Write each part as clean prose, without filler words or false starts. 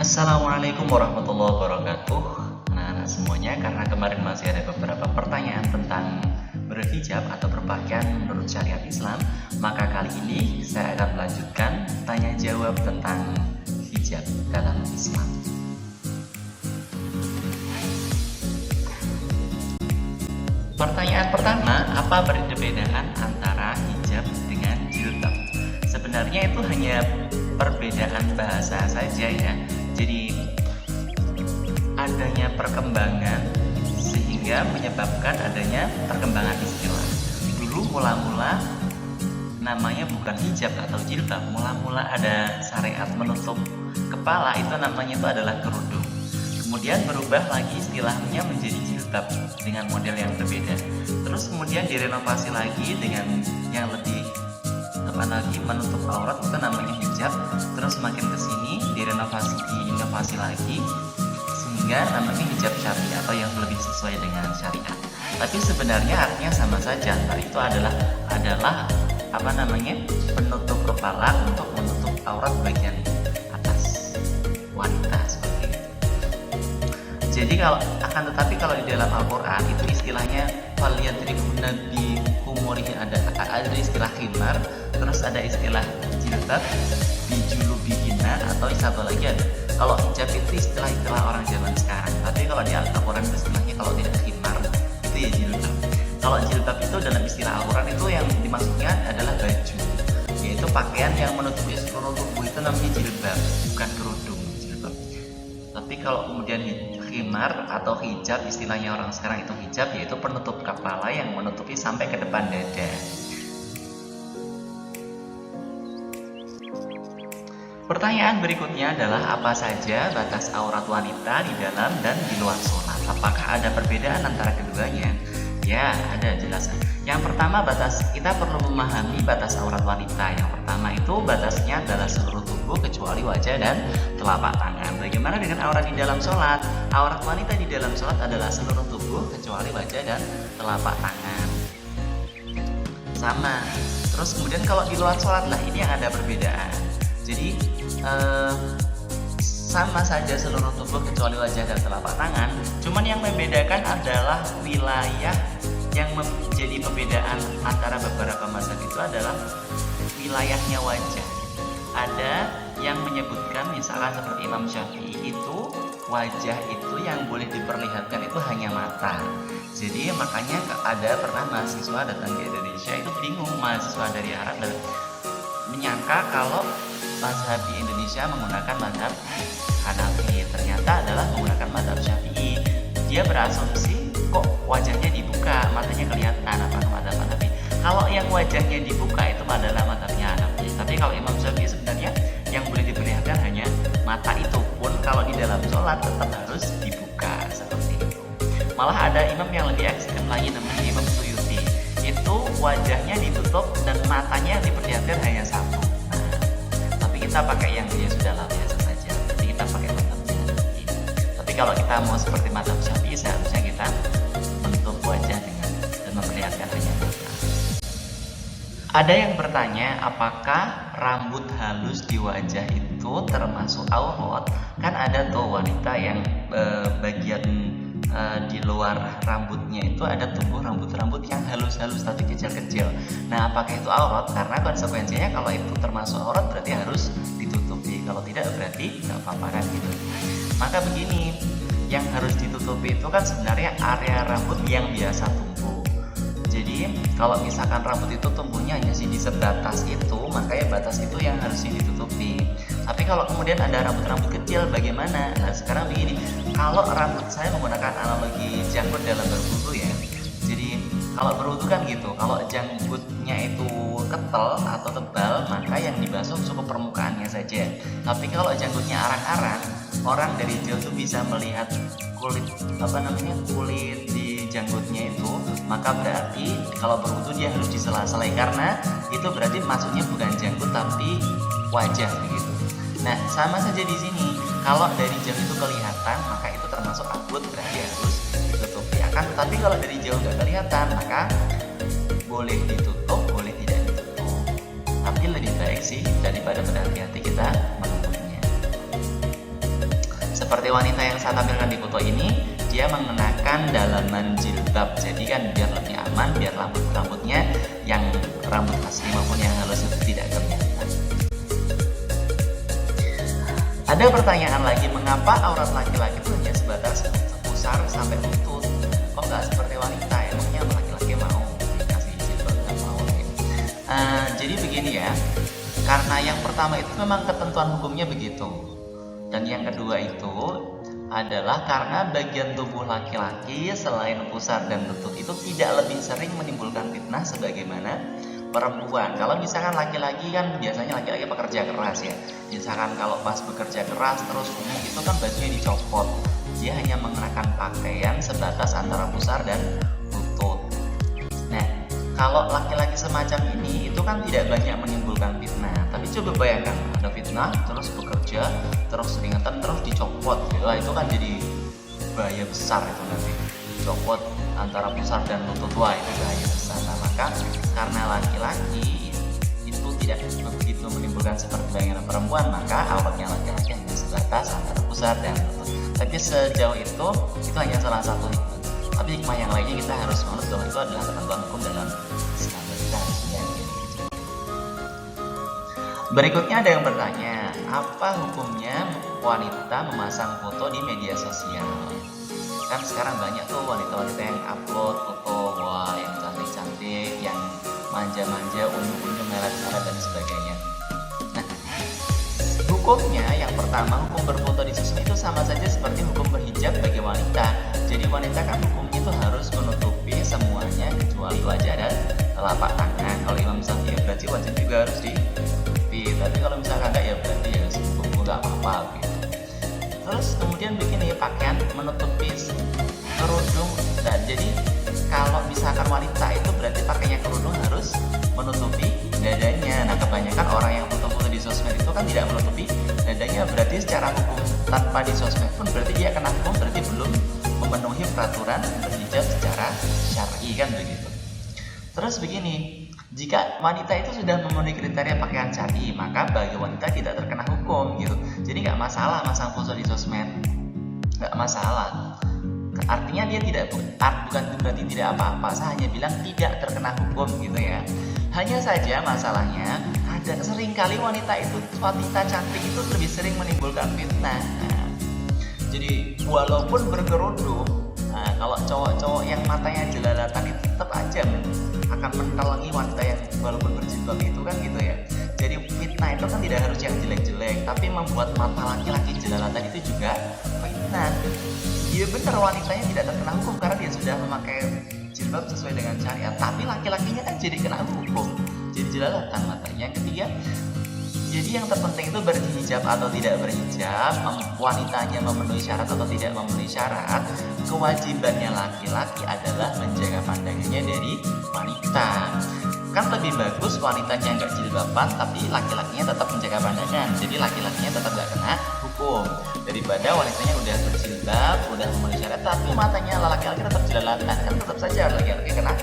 Assalamualaikum warahmatullahi wabarakatuh. Anak-anak semuanya, karena kemarin masih ada beberapa pertanyaan tentang berhijab atau berpakaian menurut syariat Islam, maka kali ini saya akan melanjutkan tanya jawab tentang hijab dalam Islam. Pertanyaan pertama, apa perbedaan antara hijab dengan jilbab? Sebenarnya itu hanya perbedaan bahasa saja ya. Jadi adanya perkembangan sehingga menyebabkan adanya perkembangan istilah. Dulu mula-mula namanya bukan hijab atau jilbab, mula-mula ada syariat menutup kepala, itu namanya itu adalah kerudung. Kemudian berubah lagi istilahnya menjadi jilbab dengan model yang berbeda. Terus kemudian direnovasi lagi dengan yang lebih lagi menutup aurat, itu namanya hijab. Terus makin kesini diinovasi lagi sehingga namanya hijab syar'i atau yang lebih sesuai dengan syariat. Tapi sebenarnya artinya sama saja. Itu adalah penutup kepala untuk menutup aurat bagian atas wanita seperti itu. Jadi tetapi kalau di dalam Al-Qur'an itu istilahnya faliyadribuna bi khumurihi, ada istilah khimar, terus ada istilah jilbab bijulubihina, atau satu lagi ada kalau hijab itu istilah orang zaman sekarang. Tapi kalau di Al-Qur'an istilahnya kalau tidak khimar itu ya jilbab. Kalau jilbab itu dalam istilah Al-Qur'an itu yang dimaksudnya adalah baju, yaitu pakaian yang menutupi seluruh tubuh, itu namanya jilbab, bukan kerudung jilbab. Tapi kalau kemudian khimar atau hijab, istilahnya orang sekarang itu hijab, yaitu penutup kepala yang menutupi sampai ke depan dada. Pertanyaan berikutnya adalah apa saja batas aurat wanita di dalam dan di luar sholat? Apakah ada perbedaan antara keduanya? Ya, ada jelasan. Yang pertama, kita perlu memahami batas aurat wanita. Yang pertama itu batasnya adalah seluruh tubuh kecuali wajah dan telapak tangan. Bagaimana dengan aurat di dalam sholat? Aurat wanita di dalam sholat adalah seluruh tubuh kecuali wajah dan telapak tangan. Sama. Terus kemudian kalau di luar sholat lah, ini yang ada perbedaan. Jadi sama saja seluruh tubuh kecuali wajah dan telapak tangan. Cuman yang membedakan adalah wilayah. Yang menjadi perbedaan antara beberapa mazhab itu adalah wilayahnya wajah. Ada yang menyebutkan, misalkan seperti Imam Syafi'i, itu wajah itu yang boleh diperlihatkan itu hanya mata. Jadi makanya pernah mahasiswa datang ke Indonesia itu bingung, mahasiswa dari Arab, dan menyangka kalau mazhab di Indonesia menggunakan mazhab Hanafi, ternyata adalah menggunakan mazhab Syafi'i. Dia berasumsi kok wajahnya dibuka, matanya kelihatan, apa mazhab Hanafi. Kalau yang wajahnya dibuka itu adalah mazhabnya Hanafi. Tapi kalau Imam Syafi'i sebenarnya yang boleh diperlihatkan hanya mata, itu pun kalau di dalam sholat tetap harus dibuka seperti itu. Malah ada imam yang lebih ekstrem lagi, namanya Imam Suyuti. Itu wajahnya ditutup dan matanya diperlihatkan hanya satu. Kita pakai yang dia sudah biasa saja. Jadi kita pakai mazhab Syafi'i. Tapi kalau kita mau seperti mazhab Syafi'i, seharusnya kita menutup wajah dan memperlihatkan hanya mata. Ada yang bertanya, apakah rambut halus di wajah itu termasuk aurat? Kan ada tuh wanita yang bagian di luar rambutnya itu ada tumbuh rambut-rambut yang halus-halus tapi kecil-kecil. Nah, apakah itu aurat? Karena konsekuensinya kalau itu termasuk aurat berarti harus ditutupi. Kalau tidak berarti nggak apa-apa kan gitu. Maka begini, yang harus ditutupi itu kan sebenarnya area rambut yang biasa tumbuh. Jadi kalau misalkan rambut itu tumbuhnya hanya di sebatas itu, maka ya batas itu yang harusnya ditutupi. Tapi kalau kemudian ada rambut-rambut kecil, bagaimana? Nah, sekarang begini, kalau rambut saya menggunakan analogi janggut dalam berwudu ya. Jadi kalau berwudu kan gitu, kalau janggutnya itu ketel atau tebal, maka yang dibasuh cukup permukaannya saja. Tapi kalau janggutnya arang-arang, orang dari jauh tuh bisa melihat kulit di janggutnya itu, maka berarti kalau berwudu dia harus disela-sela, karena itu berarti maksudnya bukan janggut tapi wajah begitu. Nah, sama saja di sini. Kalau dari jauh itu kelihatan, maka itu termasuk rambut, berarti harus ditutupi. Tapi kalau dari jauh nggak kelihatan, maka boleh ditutup, boleh tidak ditutup. Tapi lebih baik sih daripada berhati-hati kita menutupnya. seperti wanita yang saya tampilkan di foto ini, dia mengenakan dalaman jilbab. Jadi kan biar lebih aman, biar rambutnya yang rambut asli maupun yang halus itu tidak kelihatan. Ada pertanyaan lagi, mengapa aurat laki-laki itu hanya sebatas pusar sampai lutut? Kok nggak seperti wanita? Emangnya laki-laki mau dikasih jilbab? Nggak mau ya? Jadi begini ya, karena yang pertama itu memang ketentuan hukumnya begitu, dan yang kedua itu adalah karena bagian tubuh laki-laki selain pusar dan lutut itu tidak lebih sering menimbulkan fitnah sebagaimana perempuan. Kalau misalkan laki-laki kan biasanya laki-laki pekerja keras ya. Misalkan kalau pas bekerja keras terus itu kan bajunya dicopot. Dia hanya mengenakan pakaian sebatas antara pusar dan lutut. Nah, kalau laki-laki semacam ini itu kan tidak banyak menimbulkan fitnah. Tapi coba bayangkan ada fitnah terus bekerja terus ringatan terus dicopot. Wah, itu kan jadi bahaya besar itu nanti. Dicopot antara pusar dan lutut, wah itu bahaya besar. Nah, maka karena laki-laki itu tidak begitu menimbulkan seperti bayangan perempuan, maka auratnya laki-laki hanya sebatas antara pusar dan lutut. Tapi sejauh itu hanya salah satu hikmah. Tapi hikmah yang lainnya kita harus menurut bahwa itu adalah ketentuan hukum dalam Islam. Berikutnya ada yang bertanya, apa hukumnya wanita memasang foto di media sosial? Kan sekarang banyak tuh wanita-wanita yang upload foto, wah yang cantik-cantik, yang manja-manja, unyu-unyu, melet-melet dan sebagainya. Nah, hukumnya yang pertama, hukum berfoto di sosmed itu sama saja seperti hukum berhijab bagi wanita. Jadi wanita kan hukumnya itu harus menutupi semuanya kecuali wajah dan telapak tangan. Kalau Imam Syafi'i berarti wajah juga harus ditutupi. Tapi kalau misalkan enggak ya berarti ya hukum nggak apa-apa gitu. Terus kemudian begini, pakaian menutupi kerudung. Nah, jadi kalau misalkan wanita itu berarti pakainya kerudung harus menutupi dadanya. Nah, kebanyakan orang yang foto-foto di sosmed itu kan tidak menutupi dadanya, berarti secara hukum tanpa di sosmed pun berarti dia kena hukum, berarti belum memenuhi peraturan berhijab secara syar'i kan begitu. Terus begini, jika wanita itu sudah memenuhi kriteria pakaian syar'i, maka bagi wanita tidak terkena hukum gitu. Jadi nggak masalah masang foto di sosmed, nggak masalah. Artinya dia bukan berarti tidak apa-apa. Saya hanya bilang tidak terkena hukum gitu ya. Hanya saja masalahnya ada seringkali wanita cantik itu lebih sering menimbulkan fitnah. Nah, jadi walaupun berkerudung, kalau cowok-cowok yang matanya jelalatan itu tetap aja akan mentelangi wanita yang walaupun berjilbab itu kan gitu ya. Jadi fitnah itu kan tidak harus yang jelek-jelek, tapi membuat mata laki-laki jelalatan itu juga fitnah. Dia benar wanitanya tidak terkena hukum karena dia sudah memakai jilbab sesuai dengan syariat, tapi laki-lakinya kan jadi kena hukum, jadi jelalatan matanya. Yang ketiga, jadi yang terpenting itu berhijab atau tidak berhijab, wanitanya memenuhi syarat atau tidak memenuhi syarat. Kewajibannya laki-laki adalah menjaga pandangannya dari wanita. Kan lebih bagus wanitanya nggak jilbaban tapi laki-lakinya tetap menjaga pandangan, jadi laki-lakinya tetap nggak kena hukum, daripada wanitanya udah berjilbab, udah memenuhi syarat tapi matanya laki-laki tetap jelalatan, kan tetap saja laki-laki kena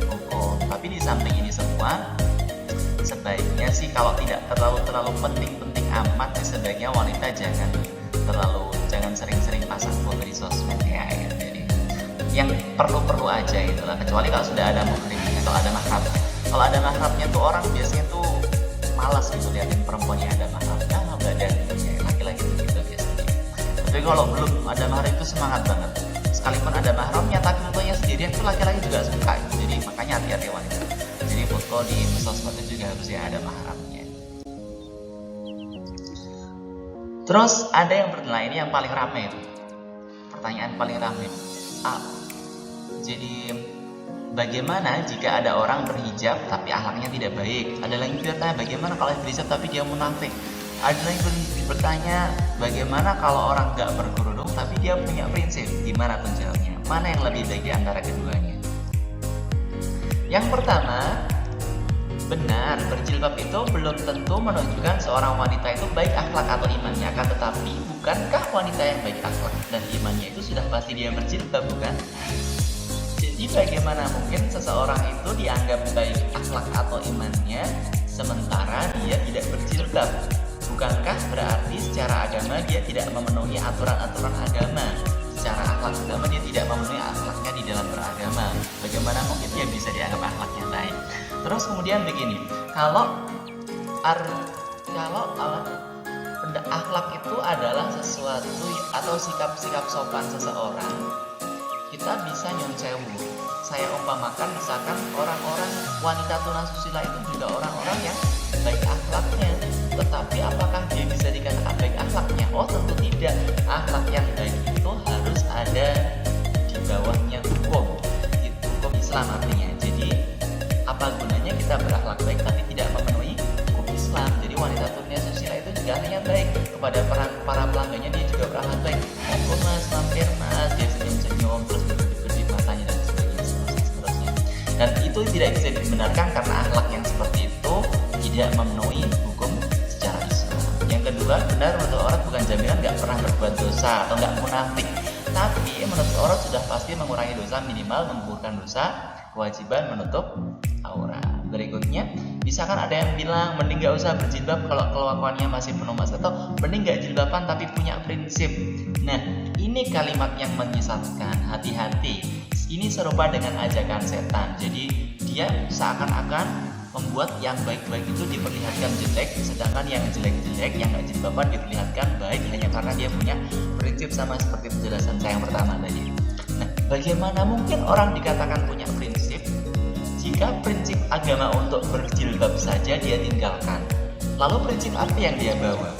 hukum. Tapi di samping ini semua, sebaiknya sih kalau tidak terlalu penting-penting amat sih, sebaiknya wanita jangan sering-sering pasang foto di sosmed ya. Jadi yang perlu-perlu aja itulah, kecuali kalau sudah ada muhrimnya, kalau ada mahram. Kalau ada mahramnya tuh orang biasanya tuh malas gitu liatin perempuan yang ada mahramnya, badan laki-laki itu gitu biasanya. Tapi kalau belum ada mahram itu semangat banget. Sekalipun ada mahramnya tapi fotonya sendirian tuh laki-laki juga suka. Jadi makanya hati-hati wanita. Jadi foto di sosmed itu juga harus ada mahramnya. Terus ada yang bertanya, ini yang paling ramai itu. Pertanyaan paling ramai. Jadi bagaimana jika ada orang berhijab tapi akhlaknya tidak baik? Ada lagi bertanya, bagaimana kalau berhijab tapi dia munafik? Ada lagi bertanya, bagaimana kalau orang nggak berkerudung tapi dia punya prinsip? Gimana pun jawabnya? Mana yang lebih baik di antara keduanya? Yang pertama, benar, berjilbab itu belum tentu menunjukkan seorang wanita itu baik akhlak atau imannya. Akan tetapi, bukankah wanita yang baik akhlak dan imannya itu sudah pasti dia berjilbab, bukan? Jadi bagaimana mungkin seseorang itu dianggap baik akhlak atau imannya sementara dia tidak berjilbab? bukankah berarti secara agama dia tidak memenuhi aturan-aturan agama? Secara akhlak agama dia tidak memenuhi akhlaknya di dalam beragama. Bagaimana mungkin dia bisa dianggap akhlaknya baik? Terus kemudian begini, kalau akhlak itu adalah sesuatu atau sikap-sikap sopan seseorang, kita bisa nyoncewu. Saya umpamakan misalkan orang-orang wanita tunasusila itu juga orang-orang yang baik akhlaknya, tetapi apakah dia bisa dikatakan baik akhlaknya? Oh tentu tidak. Akhlak yang baik itu harus ada di bawahnya hukum, itu hukum Islam artinya. Jadi apa gunanya kita berakhlak baik tapi tidak memenuhi hukum Islam? Jadi wanita tunasusila itu juga hanya baik kepada para pelanggannya, dia juga berakhlak baik. Oh mas, mampir mas, dia senyum-senyum terus berkedip-kedip matanya dan sebagainya, seterusnya. Dan itu tidak bisa dibenarkan karena akhlak yang seperti itu tidak memenuhi hukum secara Islam. Yang kedua, benar menutup aurat bukan jaminan nggak pernah berbuat dosa atau nggak munafik, tapi menutup aurat sudah pasti mengurangi dosa, minimal menggugurkan dosa kewajiban menutup aurat. Berikutnya, misalkan ada yang bilang mending gak usah berjilbab kalau kelakuannya masih penuh masalah, atau mending gak jilbaban tapi punya prinsip. Nah, ini kalimat yang menyesatkan. Hati-hati, ini serupa dengan ajakan setan. Jadi dia seakan-akan membuat yang baik-baik itu diperlihatkan jelek, sedangkan yang jelek-jelek, yang gak jilbaban diperlihatkan baik hanya karena dia punya prinsip, sama seperti penjelasan saya yang pertama tadi. Nah, bagaimana mungkin orang dikatakan punya prinsip jika prinsip agama untuk berjilbab saja dia tinggalkan? Lalu prinsip apa yang dia bawa?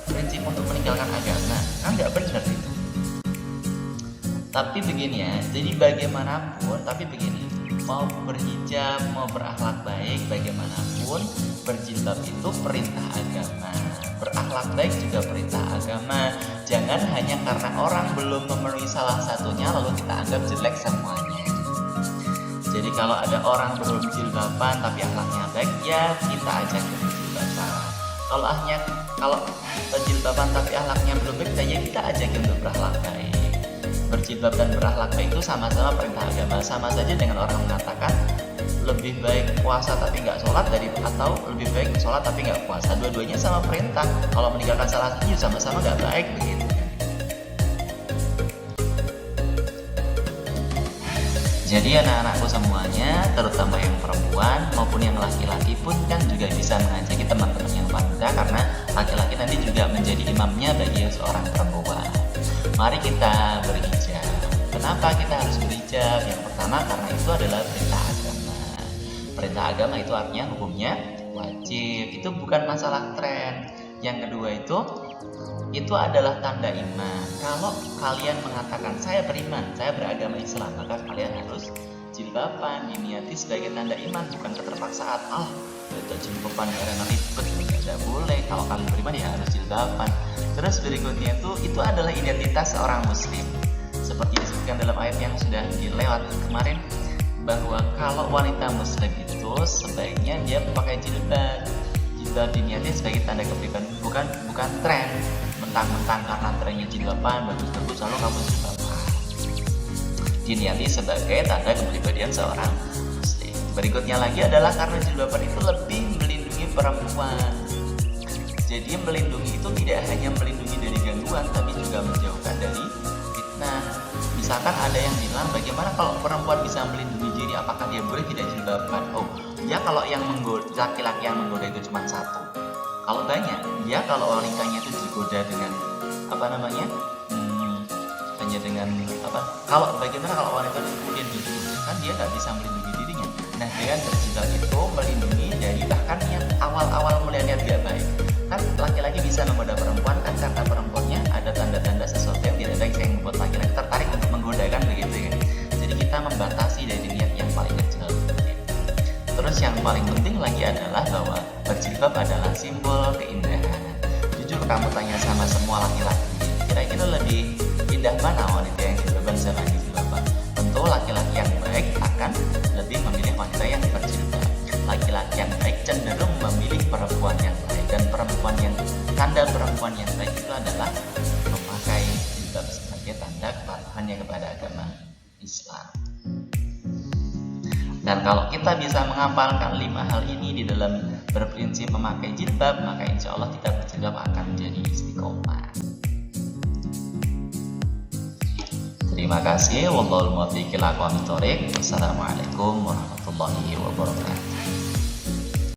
Prinsip untuk meninggalkan agama? Kan nggak benar itu. Tapi begini ya, jadi bagaimanapun, tapi begini, mau berhijab, mau berakhlak baik, bagaimanapun berjilbab itu perintah agama. Berakhlak baik juga perintah agama. Jangan hanya karena orang belum memenuhi salah satunya lalu kita anggap jelek semuanya. Jadi kalau ada orang belum jilbaban tapi akhlaknya baik, ya kita ajak berjilbaban. Kalau berjilbaban tapi akhlaknya belum baik, ya kita ajak untuk berakhlak baik. Berjilbab dan berakhlak baik itu sama-sama perintah agama. Sama saja dengan orang mengatakan lebih baik puasa tapi nggak sholat atau lebih baik sholat tapi nggak puasa. Dua-duanya sama perintah. Kalau meninggalkan salah satu sama-sama nggak baik begitu. Jadi anak-anakku semuanya, terutama yang perempuan maupun yang laki-laki pun kan juga bisa mengajaki teman-teman yang wanita, karena laki-laki nanti juga menjadi imamnya bagi seorang perempuan. Mari kita berhijab. Kenapa kita harus berhijab? Yang pertama karena itu adalah perintah agama. Perintah agama itu artinya hukumnya wajib. Itu bukan masalah tren. Yang kedua itu adalah tanda iman. Kalau kalian mengatakan saya beriman, saya beragama Islam, maka kalian harus jilbaban, diniati sebagai tanda iman, bukan keterpaksaan. Itu jilbaban karena ribet, tidak boleh. Kalau kalian beriman ya harus jilbaban. Terus berikutnya itu adalah identitas seorang muslim. Seperti disebutkan dalam ayat yang sudah dilewat kemarin, bahwa kalau wanita muslim itu sebaiknya dia pakai jilbab. Jilbab diniati sebagai tanda kepribadian, bukan tren. Mentang-mentang karena trennya jilbaban bagus-bagus lalu kamu jilbaban. Diniati sebagai tanda kepribadian seorang muslim. Berikutnya lagi adalah karena jilbaban itu lebih melindungi perempuan. Jadi melindungi itu tidak hanya melindungi dari gangguan, tapi juga menjauhkan dari fitnah. Misalkan ada yang bilang, bagaimana kalau perempuan bisa melindungi diri, apakah dia boleh tidak jilbaban? Oh ya, kalau yang laki-laki yang menggoda itu cuma satu. Kalau banyak, ya kalau wanitanya itu digoda dengan hanya dengan kalau bagaimana kalau wanita itu kemudian dibunuh, kan dia nggak bisa melindungi dirinya. Nah, dengan berjilbab itu melindungi dari bahkan yang awal-awal mulai niat gak baik. Kan laki-laki bisa menggoda perempuan kan karena perempuannya ada tanda-tanda sesuatu yang tidak baik yang membuat laki-laki tertarik untuk menggoda, kan begitu ya. Jadi kita membatasi dari niat yang paling kecil. Terus yang paling penting lagi adalah bahwa berjilbab adalah simbol keindahan. Jujur kamu tanya sama semua laki-laki, kira-kira lebih indah mana wanita yang jilbaban sama jilbaban? Tentu laki-laki yang baik akan lebih memilih wanita yang berjilbab. Laki-laki yang baik cenderung memilih perempuan yang baik, dan tanda perempuan yang baik itu adalah memakai jilbab sebagai tanda kepatuhannya kepada agama Islam. Dan kalau kita bisa menghafalkan 5 hal ini di dalam berprinsip memakai jilbab, maka insya Allah kita berjilbab akan menjadi istiqomah. Terima kasih. Wallahul muwaffiq ila aqwamit thoriq. Wassalamualaikum warahmatullahi wabarakatuh.